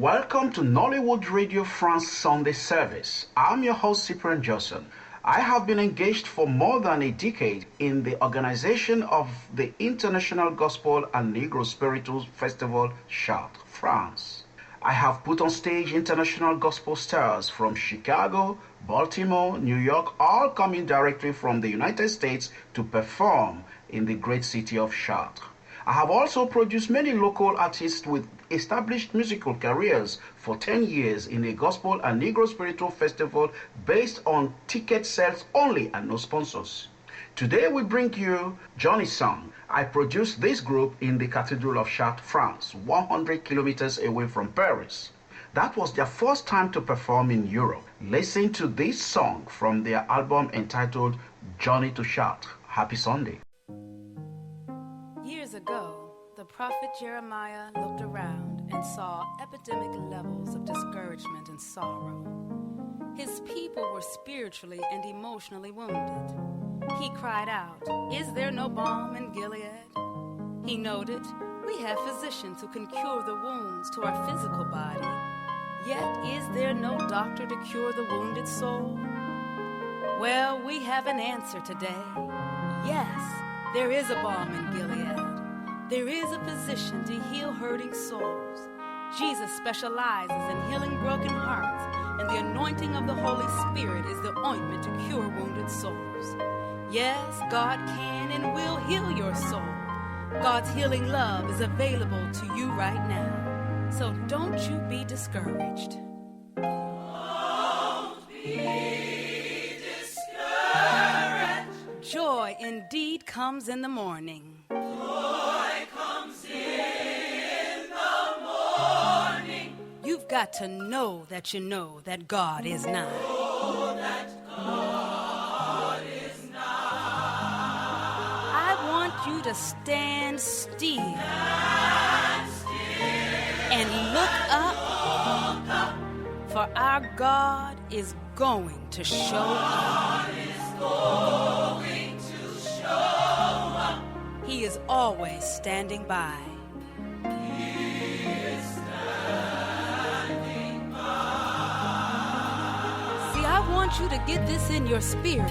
Welcome to Nollywood Radio France Sunday service. I'm your host, Cyprian Josson. I have been engaged for more than a decade in the organization of the International Gospel and Negro Spiritual Festival, Chartres, France. I have put on stage international gospel stars from Chicago, Baltimore, New York, all coming directly from the United States to perform in the great city of Chartres. I have also produced many local artists with established musical careers for 10 years in a gospel and Negro spiritual festival based on ticket sales only and no sponsors. Today we bring you Johnny's song. I produced this group in the Cathedral of Chartres, France, 100 kilometers away from Paris. That was their first time to perform in Europe. Listen to this song from their album entitled Journey to Chartres. Happy Sunday. Years ago, the prophet Jeremiah looked around and saw epidemic levels of discouragement and sorrow. His people were spiritually and emotionally wounded. He cried out, "Is there no balm in Gilead?" He noted, "We have physicians who can cure the wounds to our physical body. Yet is there no doctor to cure the wounded soul?" Well, we have an answer today. Yes, there is a balm in Gilead. There is a physician to heal hurting souls. Jesus specializes in healing broken hearts, and the anointing of the Holy Spirit is the ointment to cure wounded souls. Yes, God can and will heal your soul. God's healing love is available to you right now. So don't you be discouraged. Don't be discouraged. Joy indeed comes in the morning. You've got to know that you know that God is nigh. Know that God is nigh. I want you to stand still, and look up, for our God is going to show up. He is always standing by. I want you to get this in your spirit. I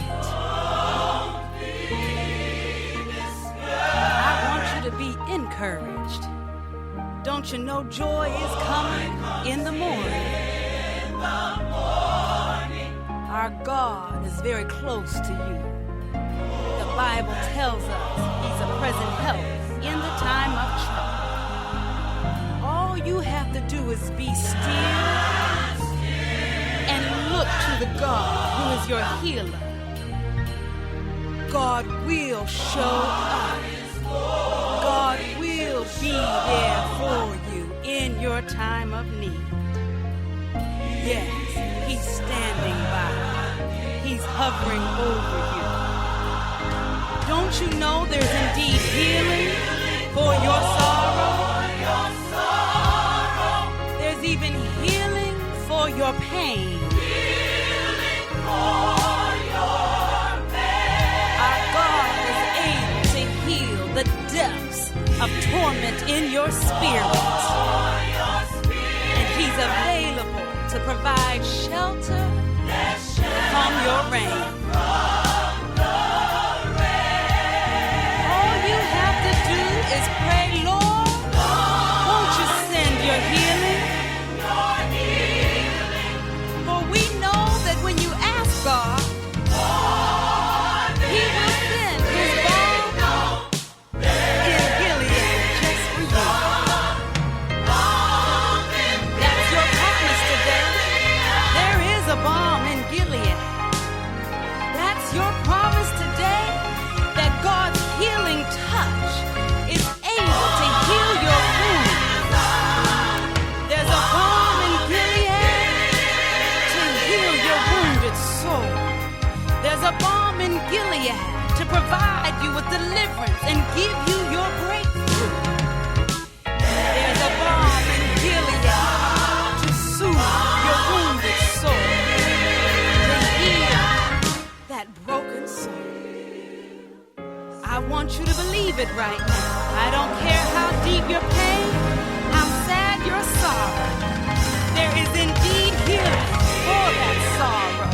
want you to be encouraged. Don't you know joy is coming in the morning? Our God is very close to you. The Bible tells us He's a present help in the time of trouble. All you have to do is be still and look to the God who is your healer. God will show up. God will be there for you in your time of need. Yes, He's standing by. He's hovering over you. Don't you know there's indeed healing for your sorrow? There's even healing for your pain. Our God is able to heal the depths of torment in your spirit. And He's available to provide shelter from your rain. All you have to do is pray, "Lord, won't you send your healing?" For we know that when you ask God, He will send His balm in Gilead just for you. That's your promise today. There is a balm in Gilead. That's your promise today, that God's healing touch is able to heal your wounds. There's a balm in Gilead to heal your wounded soul. There's a balm in Gilead to provide you with deliverance and give you your breakthrough. There's a balm in Gilead to soothe your wounded soul, to heal that broken soul. I want you to believe it right now. I don't care how deep your pain, how sad your sorrow. There is indeed healing for that sorrow.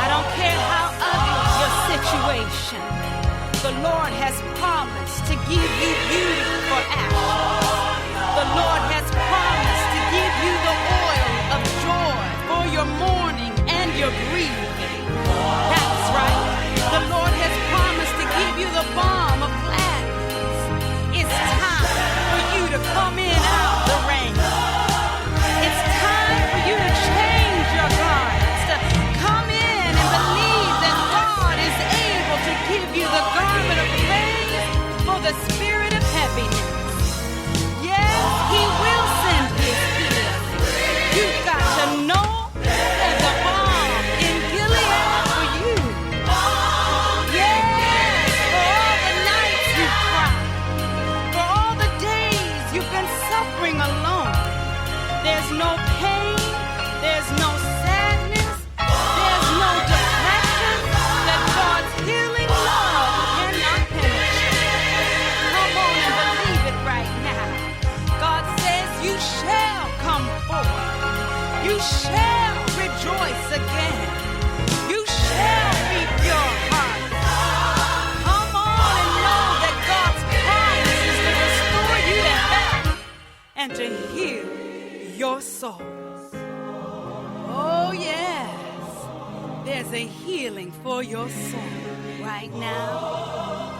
I don't care how ugly your situation. The Lord has promised to give you beauty for ashes. The Lord has promised to give you the oil of joy for your mourning and your grieving. That's right. The Lord has promised to give you the balm of gladness. It's time for you to come in out the rain. It's time for you to change your garments, to come in and believe that God is able to give you the garment of praise for the spirit of heaviness. Yes, He will send His healing. You've got to know there's a balm in Gilead for you. Yes, for all the nights you've cried, for all the days you've been suffering alone. There's no pain, there's no sadness, there's no depression that God's healing love cannot penetrate. Come on and believe it right now. God says you shall come forth. You shall rejoice again. You shall reap your harvest. Come on and know that God's promise is to restore you to health and to heal your souls. Oh yes, there's a healing for your soul right now.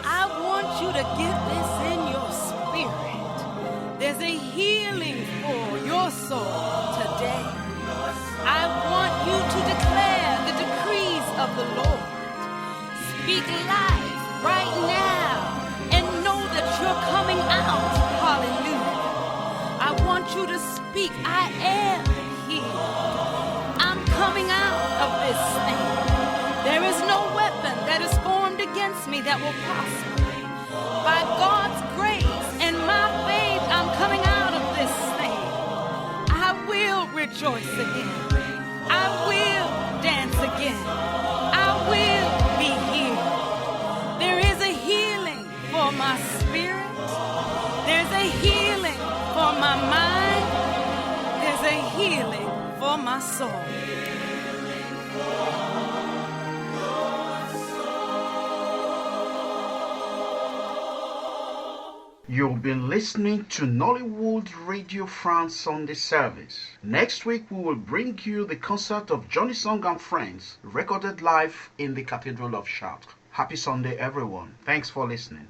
I want you to get this in your spirit. There's a healing for your soul today. I want you to declare the decrees of the Lord. Speak life right now and know that you're coming out. Hallelujah. I want you to speak, I am healed. I'm coming out of this thing. There is no weapon that is formed against me that will prosper. By God's grace and my faith, I'm coming out of this thing. I will rejoice again. I will dance again. I will be healed. There is a healing for my spirit. There's a healing for my mind. There's a healing for my soul. You've been listening to Nollywood Radio France Sunday service. Next week we will bring you the concert of Johnny Song and Friends, recorded live in the Cathedral of Chartres. Happy Sunday everyone. Thanks for listening.